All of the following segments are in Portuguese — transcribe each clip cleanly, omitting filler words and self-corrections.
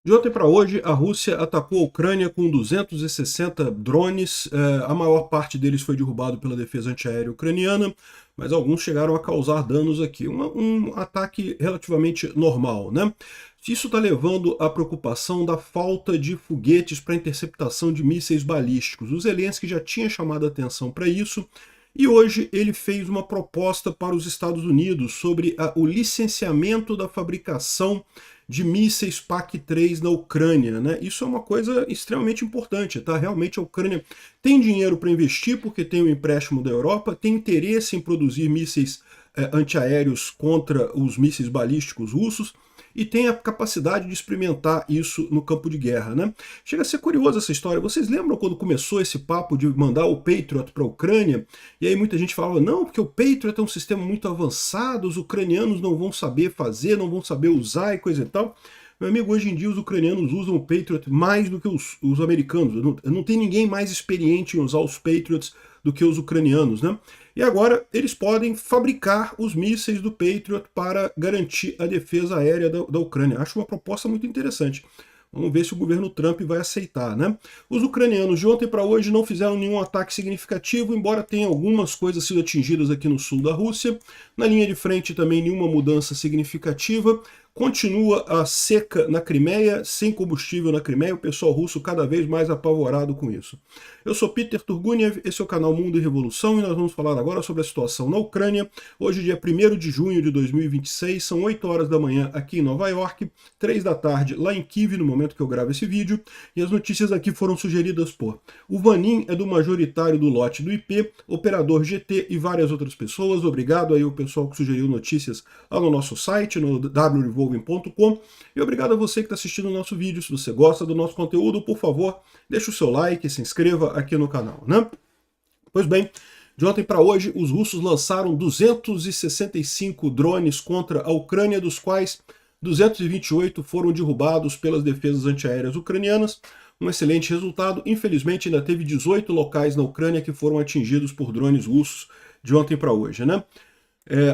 De ontem para hoje, a Rússia atacou a Ucrânia com 260 drones. A maior parte deles foi derrubado pela defesa antiaérea ucraniana, mas alguns chegaram a causar danos aqui. Um ataque relativamente normal, né? Isso está levando à preocupação da falta de foguetes para interceptação de mísseis balísticos. O Zelensky já tinha chamado a atenção para isso, e hoje ele fez uma proposta para os Estados Unidos sobre o licenciamento da fabricação de mísseis PAC-3 na Ucrânia, né? Isso é uma coisa extremamente importante, tá? Realmente a Ucrânia tem dinheiro para investir porque tem o empréstimo da Europa, tem interesse em produzir mísseis antiaéreos contra os mísseis balísticos russos, e tem a capacidade de experimentar isso no campo de guerra, né? Chega a ser curiosa essa história. Vocês lembram quando começou esse papo de mandar o Patriot para a Ucrânia? E aí muita gente falava, não, porque o Patriot é um sistema muito avançado, os ucranianos não vão saber fazer, não vão saber usar e coisa e tal. Meu amigo, hoje em dia os ucranianos usam o Patriot mais do que os americanos. Não tem ninguém mais experiente em usar os Patriots do que os ucranianos, né? E agora eles podem fabricar os mísseis do Patriot para garantir a defesa aérea da Ucrânia. Acho uma proposta muito interessante. Vamos ver se o governo Trump vai aceitar, né? Os ucranianos de ontem para hoje não fizeram nenhum ataque significativo, embora tenha algumas coisas sido atingidas aqui no sul da Rússia. Na linha de frente também nenhuma mudança significativa. Continua a seca na Crimeia, sem combustível na Crimeia, o pessoal russo cada vez mais apavorado com isso. Eu sou Peter Turguniev, esse é o canal Mundo e Revolução, e nós vamos falar agora sobre a situação na Ucrânia. Hoje, dia 1º de junho de 2026, são 8 horas da manhã aqui em Nova York, 3 da tarde lá em Kiev, no momento que eu gravo esse vídeo, e as notícias aqui foram sugeridas por o Vanin, é do majoritário do lote do IP, operador GT e várias outras pessoas. Obrigado aí ao pessoal que sugeriu notícias lá no nosso site, no www.revolving.com, e obrigado a você que está assistindo o nosso vídeo. Se você gosta do nosso conteúdo, por favor, deixa o seu like, se inscreva aqui no canal, né? Pois bem, de ontem para hoje, os russos lançaram 265 drones contra a Ucrânia, dos quais 228 foram derrubados pelas defesas antiaéreas ucranianas. Um excelente resultado. Infelizmente, ainda teve 18 locais na Ucrânia que foram atingidos por drones russos de ontem para hoje, né?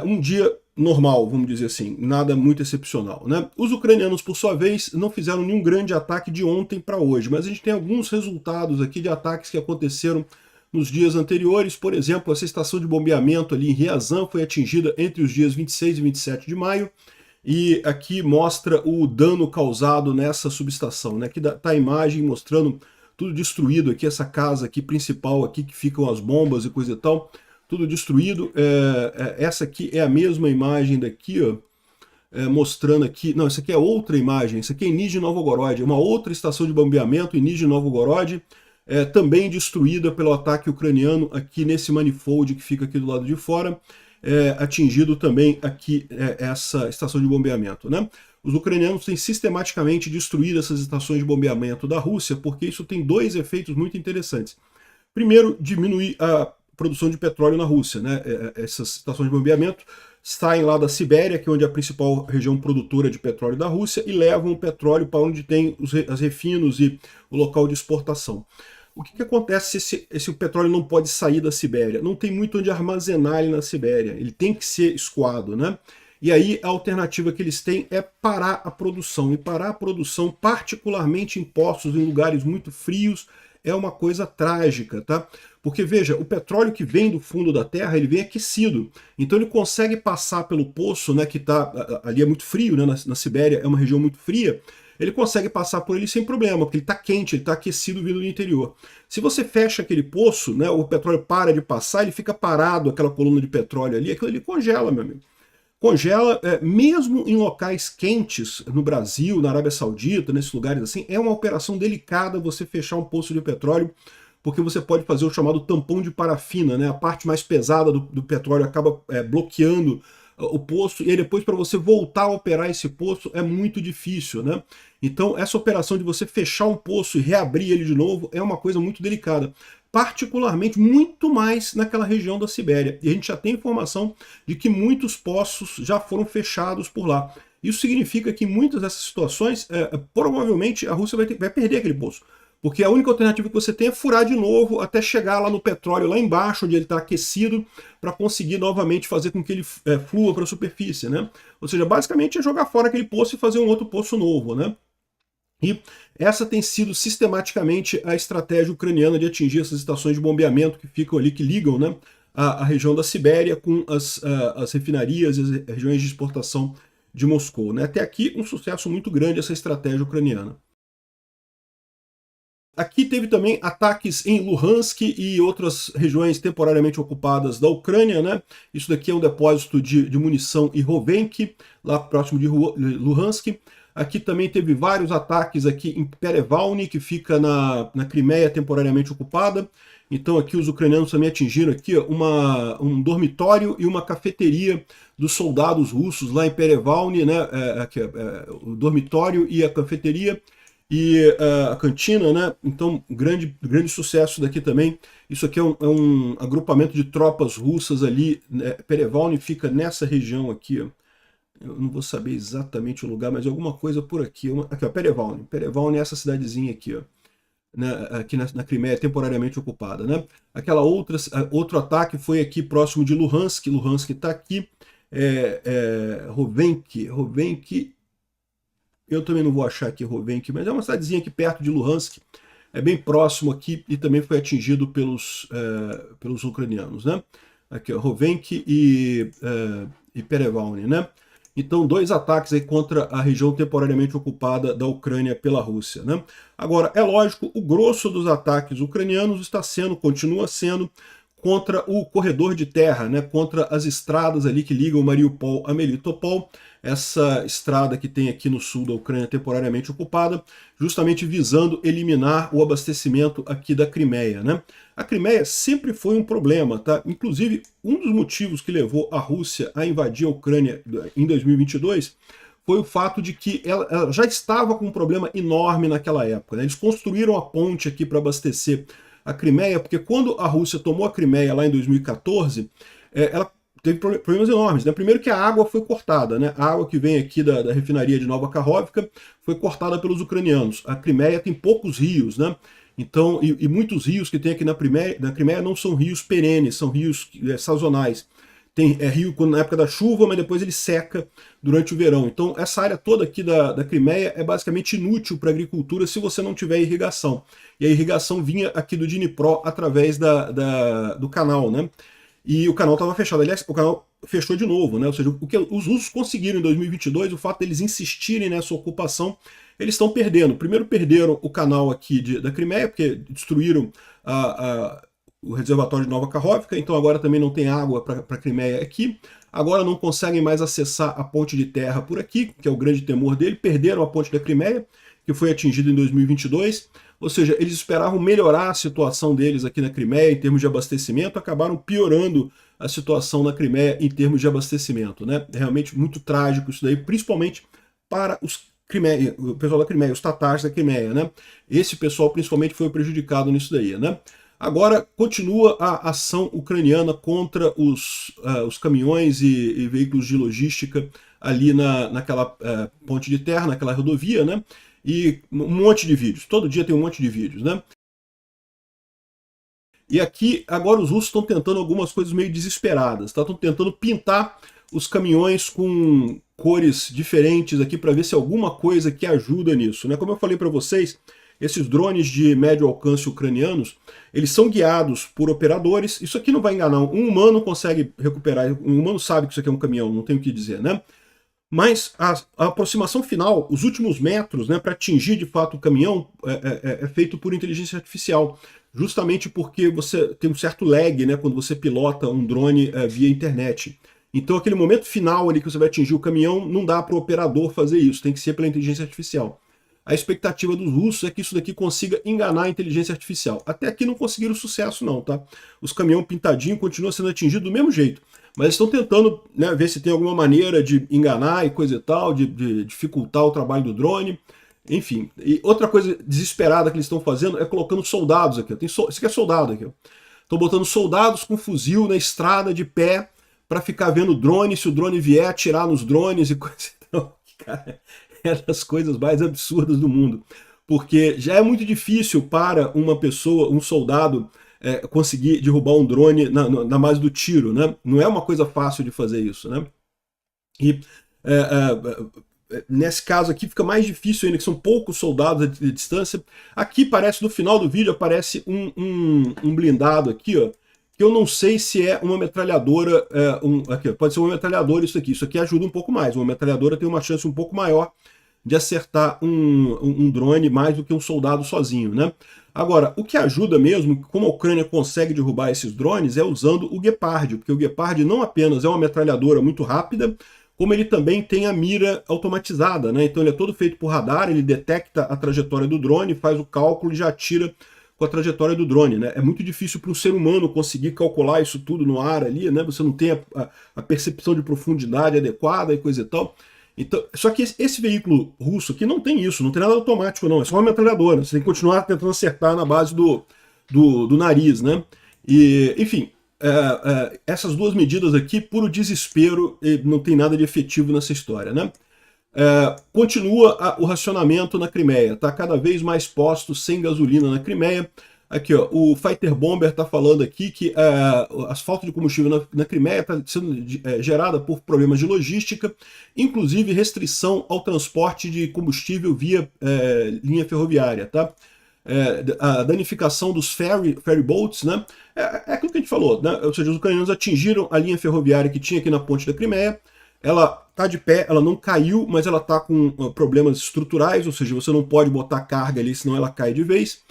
Um dia normal, vamos dizer assim, nada muito excepcional, né? Os ucranianos, por sua vez, não fizeram nenhum grande ataque de ontem para hoje, mas a gente tem alguns resultados aqui de ataques que aconteceram nos dias anteriores. Por exemplo, essa estação de bombeamento ali em Ryazan foi atingida entre os dias 26 e 27 de maio, e aqui mostra o dano causado nessa subestação, né? Aqui tá a imagem mostrando tudo destruído aqui, essa casa aqui principal aqui que ficam as bombas e coisa e tal, tudo destruído. Essa aqui é a mesma imagem daqui, ó, mostrando aqui, não, essa aqui é outra imagem, essa aqui é em Nizhny Novgorod, é uma outra estação de bombeamento em Nizhny Novgorod, também destruída pelo ataque ucraniano aqui nesse manifold que fica aqui do lado de fora, atingido também aqui essa estação de bombeamento, né? Os ucranianos têm sistematicamente destruído essas estações de bombeamento da Rússia, porque isso tem dois efeitos muito interessantes. Primeiro, diminuir a produção de petróleo na Rússia, né? Essas estações de bombeamento saem lá da Sibéria, que é onde é a principal região produtora de petróleo da Rússia, e levam o petróleo para onde tem os refinos e o local de exportação. O que acontece se o petróleo não pode sair da Sibéria? Não tem muito onde armazenar ele na Sibéria, ele tem que ser escoado, né? E aí a alternativa que eles têm é parar a produção, e parar a produção, particularmente em poços em lugares muito frios, é uma coisa trágica, tá? Porque, veja, o petróleo que vem do fundo da terra, ele vem aquecido. Então ele consegue passar pelo poço, né, que tá, ali é muito frio, né, na Sibéria é uma região muito fria, ele consegue passar por ele sem problema, porque ele está quente, ele está aquecido vindo do interior. Se você fecha aquele poço, né, o petróleo para de passar, ele fica parado, aquela coluna de petróleo ali, aquilo ali congela, meu amigo. Congela, mesmo em locais quentes, no Brasil, na Arábia Saudita, nesses lugares assim, é uma operação delicada você fechar um poço de petróleo, porque você pode fazer o chamado tampão de parafina, né? A parte mais pesada do petróleo acaba bloqueando o poço, e aí depois para você voltar a operar esse poço é muito difícil, né? Então essa operação de você fechar um poço e reabrir ele de novo é uma coisa muito delicada, particularmente muito mais naquela região da Sibéria. E a gente já tem informação de que muitos poços já foram fechados por lá. Isso significa que em muitas dessas situações, provavelmente a Rússia vai perder aquele poço. Porque a única alternativa que você tem é furar de novo até chegar lá no petróleo, lá embaixo, onde ele está aquecido, para conseguir novamente fazer com que ele flua para a superfície, né? Ou seja, basicamente é jogar fora aquele poço e fazer um outro poço novo, né? E essa tem sido sistematicamente a estratégia ucraniana de atingir essas estações de bombeamento que ficam ali, que ligam, né, a região da Sibéria com as refinarias e as regiões de exportação de Moscou. Né? Até aqui, um sucesso muito grande essa estratégia ucraniana. Aqui teve também ataques em Luhansk e outras regiões temporariamente ocupadas da Ucrânia. Né? Isso daqui é um depósito de munição em Rovenki, lá próximo de Luhansk. Aqui também teve vários ataques aqui em Perevalny, que fica na Crimeia temporariamente ocupada. Então aqui os ucranianos também atingiram aqui um dormitório e uma cafeteria dos soldados russos lá em Perevalny, né? O dormitório e a cafeteria e a cantina, né? Então, grande sucesso daqui também. Isso aqui é um agrupamento de tropas russas ali. Né? Perevalny fica nessa região aqui, ó. Eu não vou saber exatamente o lugar, mas é alguma coisa por aqui. Aqui, ó, Perevalny. Perevalny é essa cidadezinha aqui, ó. Né? Aqui na Crimeia, temporariamente ocupada, né? Outro ataque foi aqui próximo de Luhansk. Luhansk está aqui. Rovenki. Eu também não vou achar aqui Rovenki, mas é uma cidadezinha aqui perto de Luhansk, é bem próximo aqui e também foi atingido pelos ucranianos, né? Aqui, ó, Rovenki e Perevalny, né? Então, 2 ataques aí contra a região temporariamente ocupada da Ucrânia pela Rússia, né? Agora, é lógico, o grosso dos ataques ucranianos continua sendo contra o corredor de terra, né? Contra as estradas ali que ligam Mariupol a Melitopol, essa estrada que tem aqui no sul da Ucrânia temporariamente ocupada, justamente visando eliminar o abastecimento aqui da Crimeia, né? A Crimeia sempre foi um problema, tá? Inclusive, um dos motivos que levou a Rússia a invadir a Ucrânia em 2022 foi o fato de que ela já estava com um problema enorme naquela época, né? Eles construíram a ponte aqui para abastecer a Crimeia, porque quando a Rússia tomou a Crimeia lá em 2014, ela teve problemas enormes. Né? Primeiro que a água foi cortada, né? A água que vem aqui da refinaria de Nova Kakhovka foi cortada pelos ucranianos. A Crimeia tem poucos rios, né? Então, e muitos rios que tem aqui na Crimeia não são rios perenes, são rios sazonais. Tem rio na época da chuva, mas depois ele seca durante o verão. Então, essa área toda aqui da Crimeia é basicamente inútil para a agricultura se você não tiver irrigação. E a irrigação vinha aqui do Dnipro através do canal, né? E o canal estava fechado. Aliás, o canal fechou de novo, né? Ou seja, o que os russos conseguiram em 2022, o fato deles insistirem nessa ocupação, eles estão perdendo. Primeiro perderam o canal aqui da Crimeia, porque destruíram o reservatório de Nova Kakhovka, então agora também não tem água para a Crimeia aqui. Agora não conseguem mais acessar a ponte de terra por aqui, que é o grande temor dele. Perderam a ponte da Crimeia, que foi atingida em 2022. Ou seja, eles esperavam melhorar a situação deles aqui na Crimeia em termos de abastecimento, acabaram piorando a situação na Crimeia em termos de abastecimento. Né? É realmente muito trágico isso daí, principalmente para o pessoal da Crimeia, os tatares da Crimeia. Né? Esse pessoal principalmente foi prejudicado nisso daí. Né? Agora continua a ação ucraniana contra os caminhões e veículos de logística ali naquela ponte de terra, naquela rodovia, né? E um monte de vídeos. Todo dia tem um monte de vídeos, né? E aqui, agora os russos estão tentando algumas coisas meio desesperadas, tá? Estão tentando pintar os caminhões com cores diferentes aqui para ver se alguma coisa que ajuda nisso, né? Como eu falei para vocês, esses drones de médio alcance ucranianos, eles são guiados por operadores. Isso aqui não vai enganar. Um humano consegue recuperar, um humano sabe que isso aqui é um caminhão, não tem o que dizer, né? Mas a aproximação final, os últimos metros, né, para atingir de fato o caminhão, é feito por inteligência artificial. Justamente porque você tem um certo lag, né, quando você pilota um drone via internet. Então aquele momento final ali que você vai atingir o caminhão, não dá para o operador fazer isso, tem que ser pela inteligência artificial. A expectativa dos russos é que isso daqui consiga enganar a inteligência artificial. Até aqui não conseguiram sucesso não, tá? Os caminhões pintadinhos continuam sendo atingidos do mesmo jeito. Mas estão tentando, né, ver se tem alguma maneira de enganar e coisa e tal, de dificultar o trabalho do drone. Enfim, e outra coisa desesperada que eles estão fazendo é colocando soldados aqui. Isso aqui é soldado aqui. Estão botando soldados com fuzil na estrada de pé para ficar vendo drone, se o drone vier atirar nos drones e coisa e tal. Cara, é das coisas mais absurdas do mundo. Porque já é muito difícil para uma pessoa, um soldado, conseguir derrubar um drone na base do tiro, né? Não é uma coisa fácil de fazer isso, né? E nesse caso aqui fica mais difícil ainda, que são poucos soldados de distância. Aqui parece, no final do vídeo, aparece um blindado aqui, ó, que eu não sei se é uma metralhadora, aqui, pode ser uma metralhadora isso aqui. Isso aqui ajuda um pouco mais, uma metralhadora tem uma chance um pouco maior de acertar um drone mais do que um soldado sozinho, né? Agora, o que ajuda mesmo, como a Ucrânia consegue derrubar esses drones, é usando o Gepard, porque o Gepard não apenas é uma metralhadora muito rápida, como ele também tem a mira automatizada, né? Então ele é todo feito por radar, ele detecta a trajetória do drone, faz o cálculo e já atira com a trajetória do drone, né? É muito difícil para um ser humano conseguir calcular isso tudo no ar ali, né? Você não tem a percepção de profundidade adequada e coisa e tal. Então, só que esse veículo russo aqui não tem isso, não tem nada automático não, é só uma metralhadora, você tem que continuar tentando acertar na base do nariz, né? E, enfim, essas duas medidas aqui, puro desespero, não tem nada de efetivo nessa história, né? Continua o racionamento na Crimeia, tá cada vez mais postos sem gasolina na Crimeia. Aqui, ó, o Fighter Bomber está falando aqui que a falta de combustível na Crimeia está sendo gerada por problemas de logística, inclusive restrição ao transporte de combustível via linha ferroviária, tá? A danificação dos ferry boats, né? É aquilo que a gente falou, né? Ou seja, os ucranianos atingiram a linha ferroviária que tinha aqui na ponte da Crimeia. Ela está de pé, ela não caiu, mas ela está com problemas estruturais, ou seja, você não pode botar carga ali, senão ela cai de vez.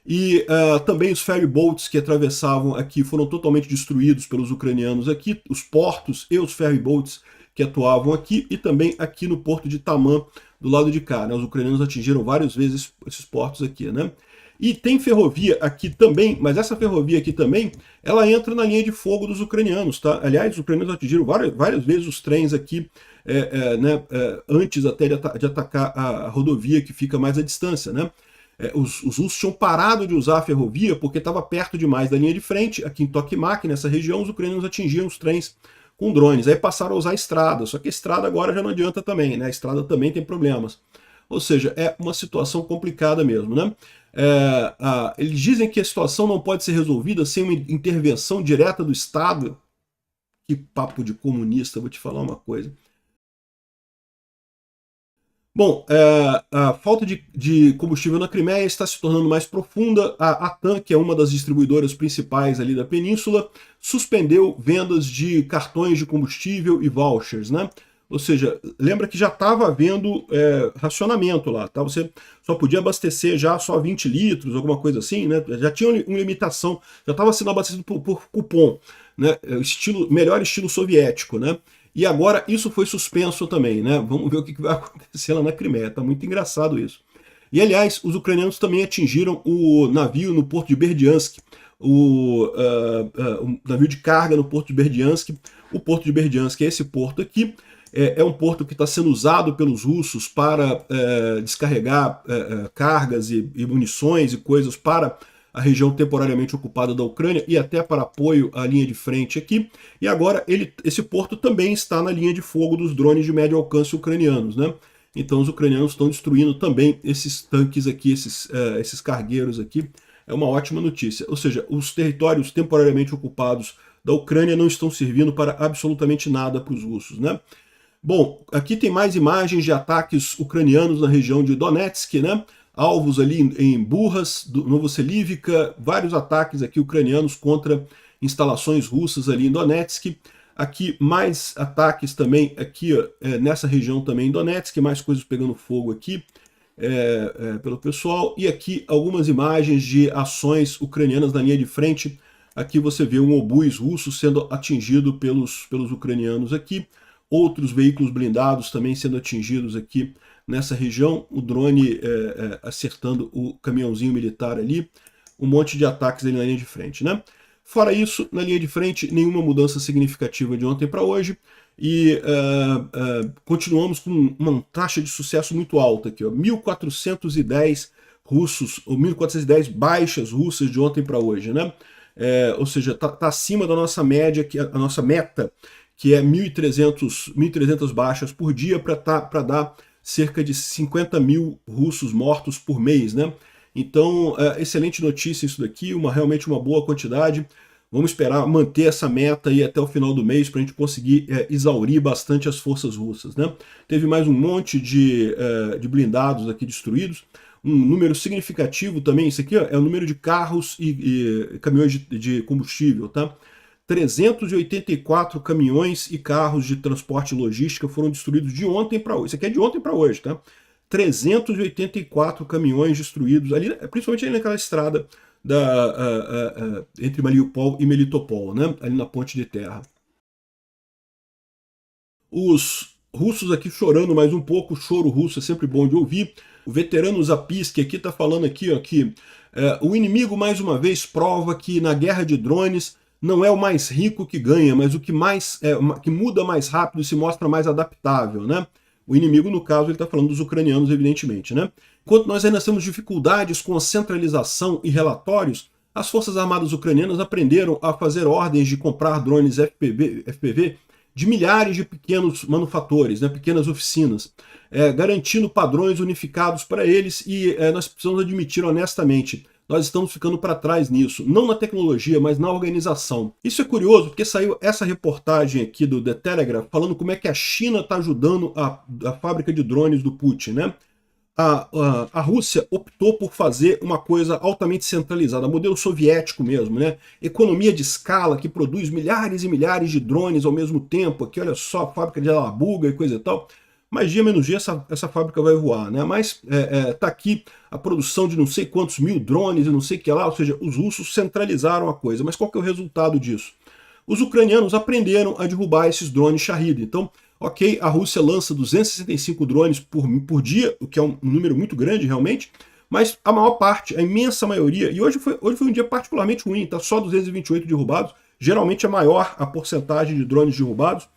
E também os ferry boats que atravessavam aqui foram totalmente destruídos pelos ucranianos aqui, os portos e os ferry boats que atuavam aqui, e também aqui no porto de Taman, do lado de cá, né? Os ucranianos atingiram várias vezes esses portos aqui, né? E tem ferrovia aqui também, mas essa ferrovia aqui também, ela entra na linha de fogo dos ucranianos, tá? Aliás, os ucranianos atingiram várias vezes os trens aqui, né, antes até de atacar a rodovia que fica mais à distância, né? Os russos tinham parado de usar a ferrovia porque estava perto demais da linha de frente. Aqui em Tokmak, nessa região, os ucranianos atingiam os trens com drones. Aí passaram a usar a estrada, só que a estrada agora já não adianta também, né? A estrada também tem problemas. Ou seja, é uma situação complicada mesmo, né? Eles dizem que a situação não pode ser resolvida sem uma intervenção direta do Estado. Que papo de comunista, vou te falar uma coisa. Bom, a falta de combustível na Crimeia está se tornando mais profunda. A TAM, que é uma das distribuidoras principais ali da península, suspendeu vendas de cartões de combustível e vouchers, né? Ou seja, lembra que já estava havendo racionamento lá, tá? Você só podia abastecer já só 20 litros, alguma coisa assim, né? Já tinha uma limitação, já estava sendo abastecido por cupom, né? Melhor estilo soviético, né? E agora isso foi suspenso também, né? Vamos ver o que vai acontecer lá na Crimeia, tá muito engraçado isso. E aliás, os ucranianos também atingiram o navio no porto de Berdiansk, o navio de carga no porto de Berdiansk. O porto de Berdiansk é esse porto aqui, é um porto que está sendo usado pelos russos para descarregar cargas e munições e coisas para a região temporariamente ocupada da Ucrânia e até para apoio à linha de frente aqui. E agora esse porto também está na linha de fogo dos drones de médio alcance ucranianos, né? Então os ucranianos estão destruindo também esses tanques aqui, esses cargueiros aqui. É uma ótima notícia. Ou seja, os territórios temporariamente ocupados da Ucrânia não estão servindo para absolutamente nada para os russos, né? Bom, aqui tem mais imagens de ataques ucranianos na região de Donetsk, né? Alvos ali em Burras, Novoselivka, vários ataques aqui ucranianos contra instalações russas ali em Donetsk. Aqui mais ataques também aqui nessa região também em Donetsk, mais coisas pegando fogo aqui pelo pessoal. E aqui algumas imagens de ações ucranianas na linha de frente. Aqui você vê um obus russo sendo atingido pelos ucranianos aqui. Outros veículos blindados também sendo atingidos aqui nessa região, o drone acertando o caminhãozinho militar ali, um monte de ataques ali na linha de frente, né? Fora isso, na linha de frente, nenhuma mudança significativa de ontem para hoje, e continuamos com uma taxa de sucesso muito alta aqui, ó, 1.410 russos, ou 1.410 baixas russas de ontem para hoje, né? Ou seja, tá acima da nossa média, a nossa meta, que é 1.300 baixas por dia para dar cerca de 50 mil russos mortos por mês, né? Então, excelente notícia isso daqui, realmente uma boa quantidade. Vamos esperar manter essa meta aí até o final do mês para a gente conseguir exaurir bastante as forças russas, né? Teve mais um monte de blindados aqui destruídos, um número significativo também, isso aqui ó, é o número de carros e caminhões de combustível, tá? 384 caminhões e carros de transporte e logística foram destruídos de ontem para hoje. Isso aqui é de ontem para hoje, tá? 384 caminhões destruídos, ali, principalmente ali naquela estrada entre Mariupol e Melitopol, né? Ali na ponte de terra. Os russos aqui chorando mais um pouco, o choro russo é sempre bom de ouvir. O veterano Zapisky aqui está falando aqui, ó, que o inimigo mais uma vez prova que na guerra de drones não é o mais rico que ganha, mas o que que muda mais rápido e se mostra mais adaptável, né? O inimigo, no caso, ele está falando dos ucranianos, evidentemente, né? Enquanto nós ainda temos dificuldades com a centralização e relatórios, as Forças Armadas ucranianas aprenderam a fazer ordens de comprar drones FPV de milhares de pequenos manufatores, né, pequenas oficinas, garantindo padrões unificados para eles e nós precisamos admitir honestamente, nós estamos ficando para trás nisso, não na tecnologia, mas na organização. Isso é curioso porque saiu essa reportagem aqui do The Telegraph falando como é que a China está ajudando a fábrica de drones do Putin, né? A Rússia optou por fazer uma coisa altamente centralizada, modelo soviético mesmo, né? Economia de escala que produz milhares e milhares de drones ao mesmo tempo, aqui olha só, fábrica de Alabuga e coisa e tal. Mais dia menos dia essa fábrica vai voar, né? Mas tá aqui a produção de não sei quantos mil drones e não sei o que lá, ou seja, os russos centralizaram a coisa. Mas qual que é o resultado disso? Os ucranianos aprenderam a derrubar esses drones Shahid. Então, ok, a Rússia lança 265 drones por dia, o que é um número muito grande realmente, mas a maior parte, a imensa maioria, e hoje foi um dia particularmente ruim, tá só 228 derrubados, geralmente é maior a porcentagem de drones derrubados,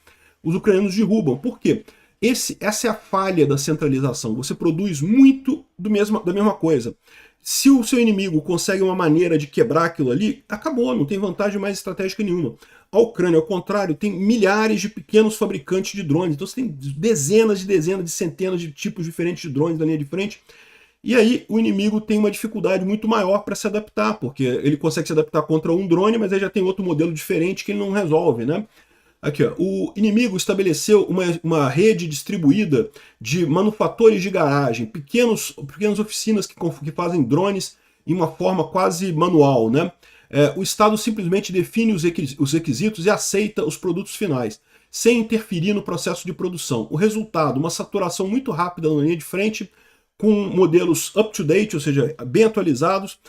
os ucranianos derrubam. Por quê? Essa é a falha da centralização, você produz muito da mesma coisa. Se o seu inimigo consegue uma maneira de quebrar aquilo ali, acabou, não tem vantagem mais estratégica nenhuma. A Ucrânia, ao contrário, tem milhares de pequenos fabricantes de drones, então você tem dezenas, de centenas de tipos diferentes de drones na linha de frente, e aí o inimigo tem uma dificuldade muito maior para se adaptar, porque ele consegue se adaptar contra um drone, mas aí já tem outro modelo diferente que ele não resolve, né? Aqui, ó, o inimigo estabeleceu uma rede distribuída de manufatores de garagem, pequenas oficinas que fazem drones em uma forma quase manual, né? O Estado simplesmente define os requisitos e aceita os produtos finais, sem interferir no processo de produção. O resultado, uma saturação muito rápida na linha de frente, com modelos up-to-date, ou seja, bem atualizados,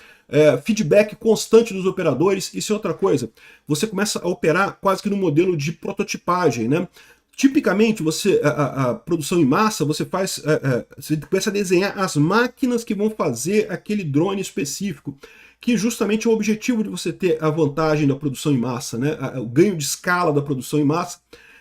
feedback constante dos operadores. Isso é outra coisa. Você começa a operar quase que no modelo de prototipagem, né? Tipicamente, a produção em massa, você começa a desenhar as máquinas que vão fazer aquele drone específico, que justamente é o objetivo de você ter a vantagem da produção em massa, né? O ganho de escala da produção em massa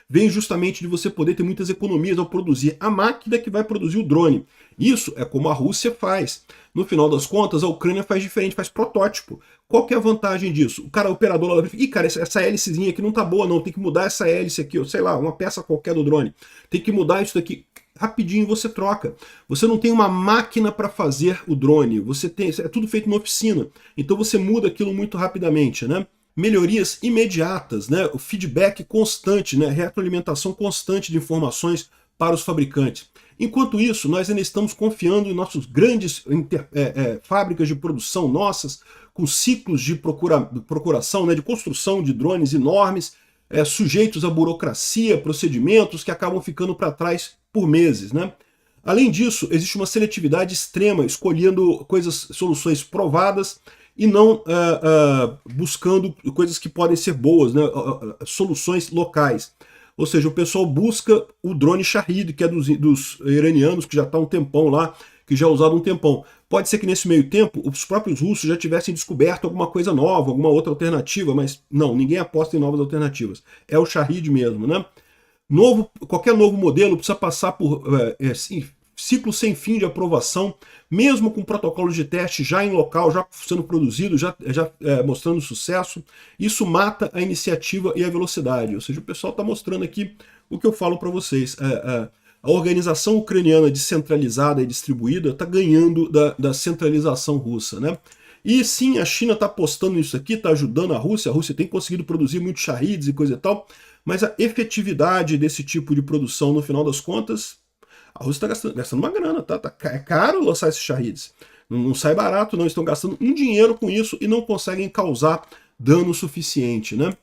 vem justamente de você poder ter muitas economias ao produzir a máquina que vai produzir o drone. Isso é como a Rússia faz. No final das contas, a Ucrânia faz diferente, faz protótipo. Qual que é a vantagem disso? O cara, o operador, lá, ih, cara, essa hélicezinha aqui não tá boa não, tem que mudar essa hélice aqui, ou sei lá, uma peça qualquer do drone. Tem que mudar isso daqui. Rapidinho você troca. Você não tem uma máquina para fazer o drone, é tudo feito na oficina. Então você muda aquilo muito rapidamente, né? Melhorias imediatas, né? O feedback constante, né? Retroalimentação constante de informações para os fabricantes. Enquanto isso, nós ainda estamos confiando em nossas grandes fábricas de produção nossas, com ciclos de procuração, né, de construção de drones enormes, sujeitos à burocracia, procedimentos que acabam ficando para trás por meses, né? Além disso, existe uma seletividade extrema, escolhendo soluções provadas e não buscando coisas que podem ser boas, né? Soluções locais. Ou seja, o pessoal busca o drone Shahid, que é dos iranianos, que já está um tempão lá, que já é usado um tempão. Pode ser que nesse meio tempo os próprios russos já tivessem descoberto alguma coisa nova, alguma outra alternativa, mas não, ninguém aposta em novas alternativas. É o Shahid mesmo, né? Qualquer novo modelo precisa passar por ciclo sem fim de aprovação, mesmo com protocolos de teste já em local, já sendo produzido, já mostrando sucesso. Isso mata a iniciativa e a velocidade. Ou seja, o pessoal está mostrando aqui o que eu falo para vocês. A organização ucraniana descentralizada e distribuída está ganhando da centralização russa, né? E sim, a China está apostando nisso aqui, está ajudando a Rússia tem conseguido produzir muitos Shahids e coisa e tal, mas a efetividade desse tipo de produção, no final das contas, a Rússia está gastando uma grana, tá? É caro lançar esses Shahids. Não sai barato, não. Estão gastando um dinheiro com isso e não conseguem causar dano suficiente, né?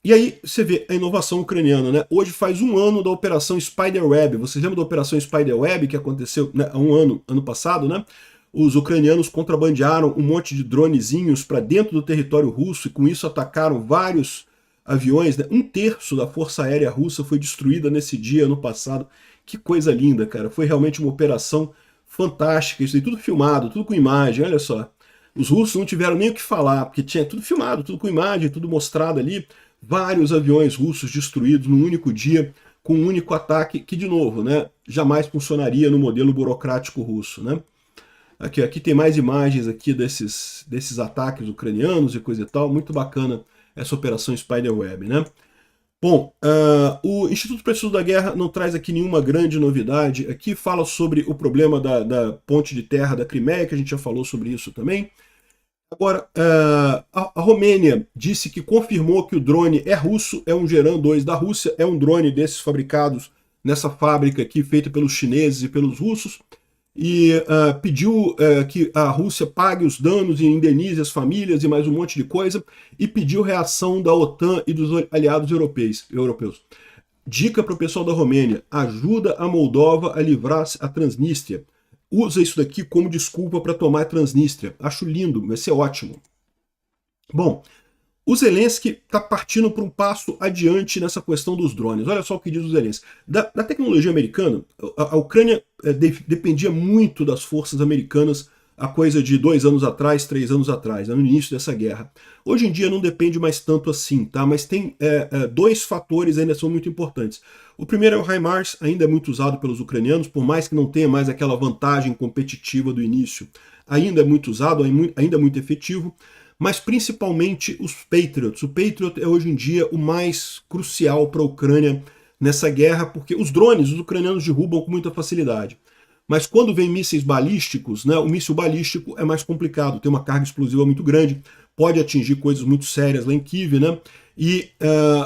E aí você vê a inovação ucraniana, né? Hoje faz um ano da Operação Spiderweb. Vocês lembram da Operação Spiderweb que aconteceu, né, há um ano passado, né? Os ucranianos contrabandearam um monte de dronezinhos para dentro do território russo e com isso atacaram vários aviões, né? Um terço da Força Aérea Russa foi destruída nesse dia, ano passado. Que coisa linda, cara. Foi realmente uma operação fantástica. Isso aí tudo filmado, tudo com imagem, olha só. Os russos não tiveram nem o que falar, porque tinha tudo filmado, tudo com imagem, tudo mostrado ali. Vários aviões russos destruídos num único dia, com um único ataque, que, de novo, né, jamais funcionaria no modelo burocrático russo. Né? Aqui tem mais imagens aqui desses ataques ucranianos e coisa e tal. Muito bacana essa operação Spiderweb. Né? Bom, o Instituto para Estudo da Guerra não traz aqui nenhuma grande novidade. Aqui fala sobre o problema da ponte de terra da Crimeia, que a gente já falou sobre isso também. Agora, a Romênia disse que confirmou que o drone é russo, é um Geran 2 da Rússia, é um drone desses fabricados nessa fábrica aqui, feita pelos chineses e pelos russos, e pediu que a Rússia pague os danos e indenize as famílias e mais um monte de coisa, e pediu reação da OTAN e dos aliados europeus. Dica para o pessoal da Romênia: ajuda a Moldova a livrar a Transnistria. Usa isso daqui como desculpa para tomar a Transnistria. Acho lindo, vai ser ótimo. Bom, o Zelensky está partindo para um passo adiante nessa questão dos drones. Olha só o que diz o Zelensky. Da tecnologia americana, a Ucrânia dependia muito das forças americanas a coisa de 2 anos atrás, 3 anos atrás, no início dessa guerra. Hoje em dia não depende mais tanto assim, tá? Mas tem dois fatores ainda são muito importantes. O primeiro é o HIMARS, ainda é muito usado pelos ucranianos, por mais que não tenha mais aquela vantagem competitiva do início, ainda é muito usado, ainda é muito efetivo, mas principalmente os Patriots. O Patriot é hoje em dia o mais crucial para a Ucrânia nessa guerra, porque os drones os ucranianos derrubam com muita facilidade. Mas quando vem mísseis balísticos, né, o míssil balístico é mais complicado, tem uma carga explosiva muito grande, pode atingir coisas muito sérias lá em Kiev, né? E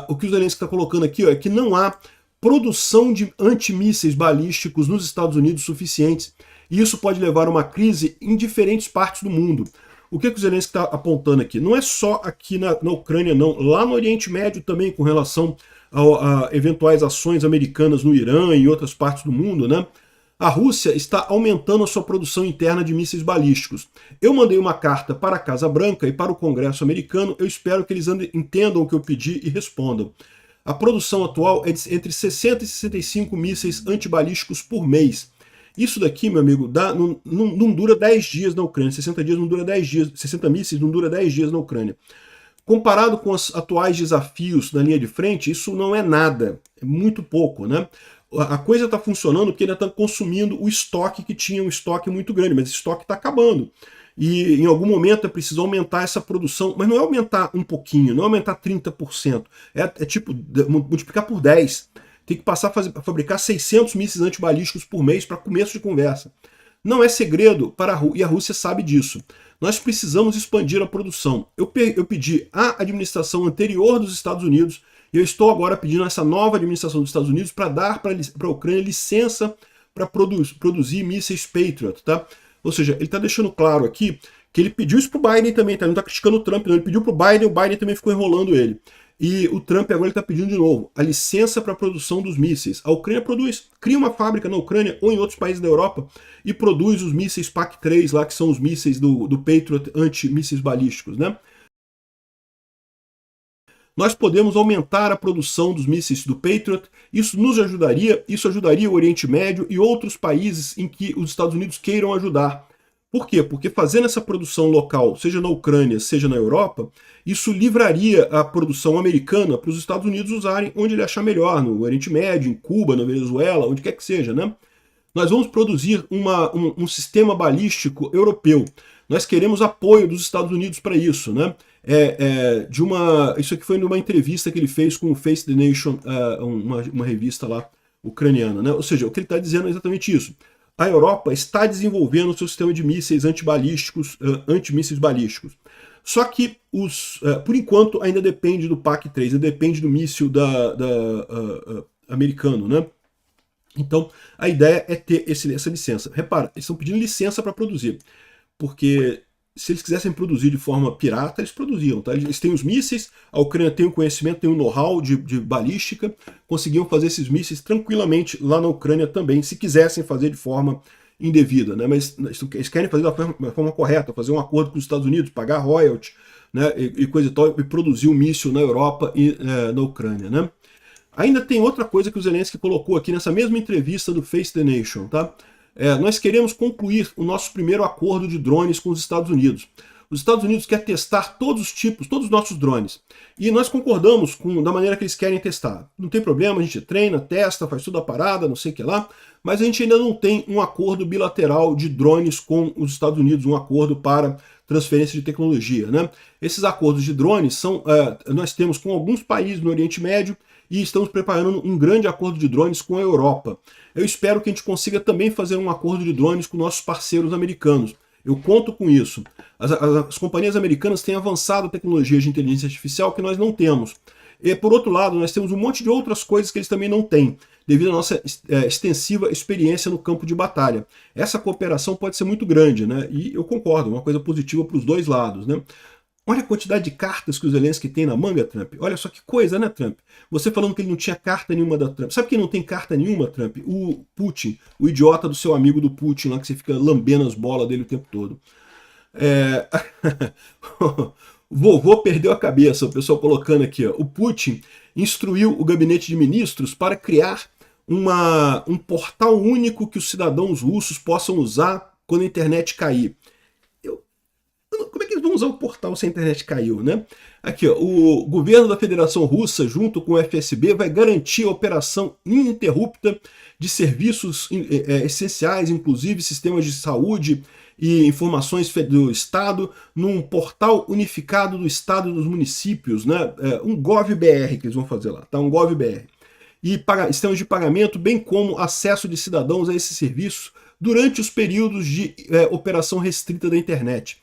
o que o Zelensky está colocando aqui é que não há produção de antimísseis balísticos nos Estados Unidos suficientes, e isso pode levar a uma crise em diferentes partes do mundo. O que o Zelensky está apontando aqui? Não é só aqui na Ucrânia, não. Lá no Oriente Médio também, com relação a eventuais ações americanas no Irã e em outras partes do mundo, né? A Rússia está aumentando a sua produção interna de mísseis balísticos. Eu mandei uma carta para a Casa Branca e para o Congresso americano, eu espero que eles entendam o que eu pedi e respondam. A produção atual é de entre 60 e 65 mísseis antibalísticos por mês. Isso daqui, meu amigo, não dura 10 dias na Ucrânia. 60 dias não dura 10 dias. 60 mísseis não dura 10 dias na Ucrânia. Comparado com os atuais desafios na linha de frente, isso não é nada. É muito pouco, né? A coisa está funcionando porque ainda está consumindo o estoque que tinha, um estoque muito grande, mas esse estoque está acabando. E em algum momento é preciso aumentar essa produção, mas não é aumentar um pouquinho, não é aumentar 30%, é tipo multiplicar por 10. Tem que passar a fabricar 600 mísseis antibalísticos por mês para começo de conversa. Não é segredo para a Rússia, e a Rússia sabe disso. Nós precisamos expandir a produção. Eu pedi à administração anterior dos Estados Unidos, e eu estou agora pedindo a essa nova administração dos Estados Unidos para dar para a Ucrânia licença para produzir mísseis Patriot, tá? Ou seja, ele está deixando claro aqui que ele pediu isso para o Biden também, tá? Ele não está criticando o Trump, não. Ele pediu para o Biden também ficou enrolando ele. E o Trump agora está pedindo de novo a licença para a produção dos mísseis. A Ucrânia produz, cria uma fábrica na Ucrânia ou em outros países da Europa e produz os mísseis PAC-3 lá, que são os mísseis do Patriot anti-mísseis balísticos, né? Nós podemos aumentar a produção dos mísseis do Patriot, isso ajudaria o Oriente Médio e outros países em que os Estados Unidos queiram ajudar. Por quê? Porque fazendo essa produção local, seja na Ucrânia, seja na Europa, isso livraria a produção americana para os Estados Unidos usarem onde ele achar melhor, no Oriente Médio, em Cuba, na Venezuela, onde quer que seja, né? Nós vamos produzir um sistema balístico europeu. Nós queremos apoio dos Estados Unidos para isso, né? Isso aqui foi numa entrevista que ele fez com o Face the Nation, uma revista lá ucraniana, né? Ou seja, o que ele está dizendo é exatamente isso. a Europa está desenvolvendo o seu sistema de mísseis antibalísticos, antimísseis balísticos. Só que, por enquanto, ainda depende do PAC-3, ainda depende do míssil americano, né? Então, a ideia é ter essa licença. Repara, eles estão pedindo licença para produzir, porque se eles quisessem produzir de forma pirata, eles produziam, tá? Eles têm os mísseis, a Ucrânia tem o conhecimento, tem o know-how de balística, conseguiam fazer esses mísseis tranquilamente lá na Ucrânia também, se quisessem fazer de forma indevida, né? Mas eles querem fazer da forma correta, fazer um acordo com os Estados Unidos, pagar royalty, né? E coisa e tal, e produzir um míssil na Europa e na Ucrânia, né? Ainda tem outra coisa que o Zelensky colocou aqui nessa mesma entrevista do Face the Nation, tá? Nós queremos concluir o nosso primeiro acordo de drones com os Estados Unidos. Os Estados Unidos querem testar todos os tipos, todos os nossos drones. E nós concordamos da maneira que eles querem testar. Não tem problema, a gente treina, testa, faz tudo a parada, não sei o que lá, mas a gente ainda não tem um acordo bilateral de drones com os Estados Unidos, um acordo para transferência de tecnologia, né? Esses acordos de drones nós temos com alguns países no Oriente Médio e estamos preparando um grande acordo de drones com a Europa. Eu espero que a gente consiga também fazer um acordo de drones com nossos parceiros americanos. Eu conto com isso. As companhias americanas têm avançado tecnologias de inteligência artificial que nós não temos. E, por outro lado, nós temos um monte de outras coisas que eles também não têm, devido à nossa extensiva experiência no campo de batalha. Essa cooperação pode ser muito grande, né? E eu concordo, uma coisa positiva para os dois lados, né? Olha a quantidade de cartas que o Zelensky tem na manga, Trump. Olha só que coisa, né, Trump? Você falando que ele não tinha carta nenhuma da Trump. Sabe quem não tem carta nenhuma, Trump? O Putin, o idiota do seu amigo do Putin, lá que você fica lambendo as bolas dele o tempo todo. Vovô perdeu a cabeça, o pessoal colocando aqui. Ó. O Putin instruiu o gabinete de ministros para criar um portal único que os cidadãos russos possam usar quando a internet cair. Como é que eles vão usar o portal se a internet caiu, né? Aqui, ó, o governo da Federação Russa, junto com o FSB, vai garantir a operação ininterrupta de serviços essenciais, inclusive sistemas de saúde e informações do Estado, num portal unificado do Estado e dos municípios, né? Um GovBR que eles vão fazer lá, tá? Um GovBR. E sistemas de pagamento, bem como acesso de cidadãos a esses serviços durante os períodos de operação restrita da internet.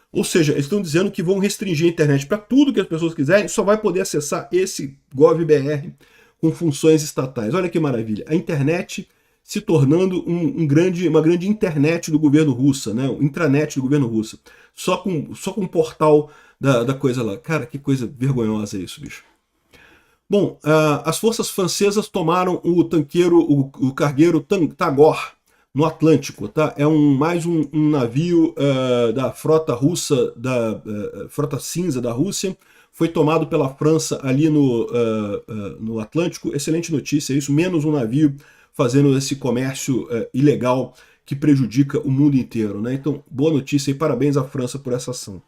Ou seja, eles estão dizendo que vão restringir a internet para tudo que as pessoas quiserem, só vai poder acessar esse GovBR com funções estatais. Olha que maravilha. A internet se tornando uma grande internet do governo russo, né? Um intranet do governo russo. Só com um portal da coisa lá. Cara, que coisa vergonhosa isso, bicho. Bom, as forças francesas tomaram o cargueiro Tagor, no Atlântico, tá? É mais um navio da frota russa, da frota cinza da Rússia, foi tomado pela França ali no Atlântico. Excelente notícia isso, menos um navio fazendo esse comércio ilegal que prejudica o mundo inteiro, né? Então, boa notícia e parabéns à França por essa ação.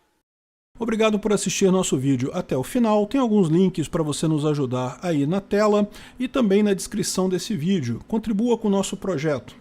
Obrigado por assistir nosso vídeo até o final. Tem alguns links para você nos ajudar aí na tela e também na descrição desse vídeo. Contribua com o nosso projeto.